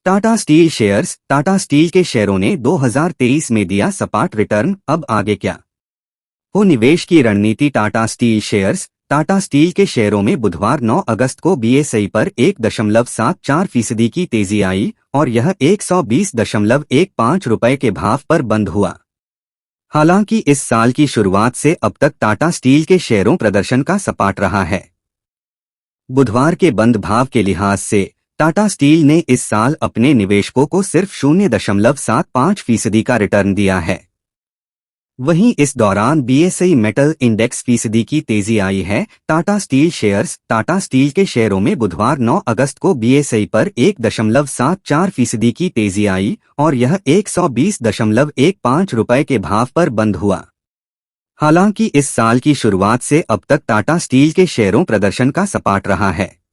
Tata steel shares. Tata steel के शेयरों ने 2023 में दिया सपाट रिटर्न। अब आगे क्या हो निवेश की रणनीति। Tata steel shares. Tata steel के शेयरों में बुधवार 9 अगस्त को बीएसई पर 1.74% की तेजी आई और यह 120.15 रुपए के भाव पर बंद हुआ। हालांकि इस साल की शुरुआत से अब तक टाटा स्टील के शेयरों प्रदर्शन का सपाट रहा है। बुधवार के बंद भाव के लिहाज से टाटा स्टील ने इस साल अपने निवेशकों को सिर्फ 0.75% का रिटर्न दिया है। वहीं इस दौरान बीएसई मेटल इंडेक्स फीसदी की तेजी आई है। Tata steel shares. Tata steel के शेयरों में बुधवार 9 अगस्त को बीएसई पर 1.74% की तेजी आई और यह 120.15 रुपए के भाव पर बंद हुआ। हालांकि इस साल की शुरुआत से अब तक टाटा स्टील के शेयरों प्रदर्शन का सपाट रहा है।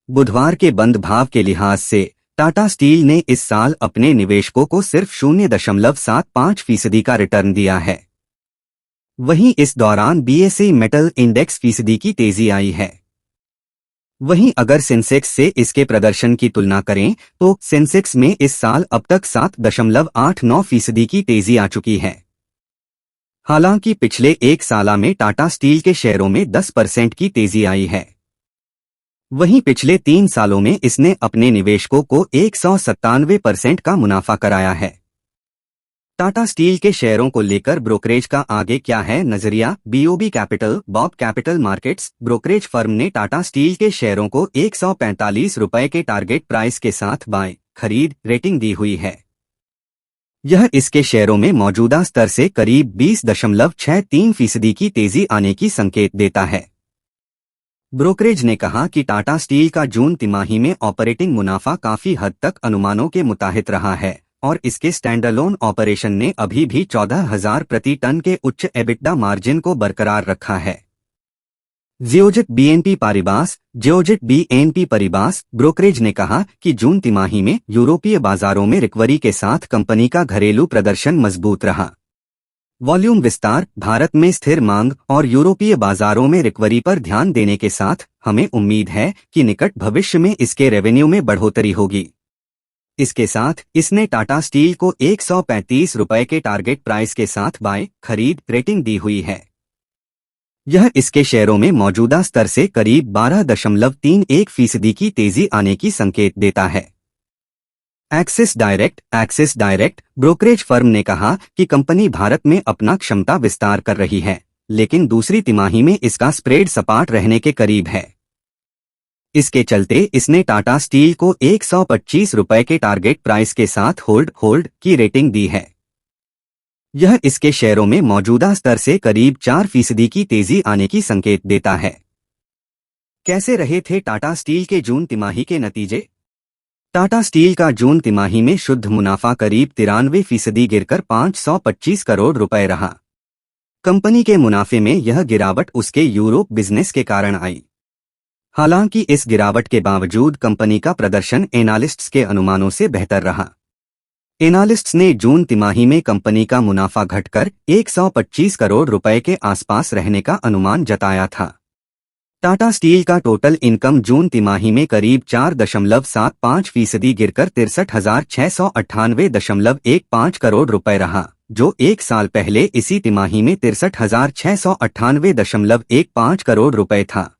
बुधवार के बंद भाव के लिहाज से टाटा स्टील ने इस साल अपने निवेशकों को सिर्फ 0.75% का रिटर्न दिया है। वहीं इस दौरान बीएसई मेटल इंडेक्स फीसदी की तेजी आई है। वहीं अगर सेंसेक्स से इसके प्रदर्शन की तुलना करें तो सेंसेक्स में इस साल अब तक 7.89% की तेजी आ चुकी है। हालांकि पिछले एक साल में टाटा स्टील के शेयरों में 10% की तेजी आई है। वहीं पिछले 3 सालों में इसने अपने निवेशकों को 197% का मुनाफा कराया है। टाटा स्टील के शेयरों को लेकर ब्रोकरेज का आगे क्या है नजरिया। BOB capital. Bob capital markets brokerage firm ने टाटा स्टील के शेयरों को 145 रुपए के टारगेट प्राइस के साथ बाय खरीद रेटिंग दी हुई है। यह इसके शेयरों में मौजूदा स्तर से करीब 20.63% की तेजी आने की संकेत देता है। ब्रोकरेज ने कहा कि टाटा स्टील का जून तिमाही में ऑपरेटिंग मुनाफा काफी हद तक अनुमानों के मुताबिक रहा है और इसके स्टैंडअलोन ऑपरेशन ने अभी भी 14,000 प्रति टन के उच्च एबिटडा मार्जिन को बरकरार रखा है। जियोजेट बीएनपी पारिबास ब्रोकरेज ने कहा कि जून तिमाही में यूरोपीय बाजारों में रिकवरी के साथ कंपनी का घरेलू प्रदर्शन मजबूत रहा। वॉल्यूम विस्तार। भारत में स्थिर मांग और यूरोपीय बाजारों में रिकवरी पर ध्यान देने के साथ हमें उम्मीद है कि निकट भविष्य में इसके रेवेन्यू में बढ़ोतरी होगी। इसके साथ इसने टाटा स्टील को 135 रुपए के टारगेट प्राइस के साथ बाय खरीद रेटिंग दी हुई है। यह इसके शेयरों में मौजूदा स्तर से करीब 12.31% की तेजी आने की संकेत देता है। एक्सिस डायरेक्ट ब्रोकरेज फर्म ने कहा कि कंपनी भारत में अपना क्षमता विस्तार कर रही है, लेकिन दूसरी तिमाही में इसका स्प्रेड सपाट रहने के करीब है। इसके चलते इसने टाटा स्टील को 125 रुपए के टारगेट प्राइस के साथ होल्ड की रेटिंग दी है। यह इसके शेयरों में मौजूदा स्तर से करीब 4% की तेजी आने की संकेत देता है। कैसे रहे थे टाटा स्टील के जून तिमाही के नतीजे। टाटा स्टील का जून तिमाही में शुद्ध मुनाफा करीब 93% गिरकर 525 करोड़ रुपए रहा। कंपनी के मुनाफे में यह गिरावट उसके यूरोप बिजनेस के कारण आई। हालांकि इस गिरावट के बावजूद कंपनी का प्रदर्शन एनालिस्ट्स के अनुमानों से बेहतर रहा। एनालिस्ट्स ने जून तिमाही में कंपनी का मुनाफा घटकर 125 करोड़ रुपए के आसपास रहने का अनुमान जताया था। टाटा स्टील का टोटल इनकम जून तिमाही में करीब 4.75% गिरकर 63,698.15 करोड़ रुपए रहा, जो एक साल पहले इसी तिमाही में 63,698.15 करोड़ रुपए था।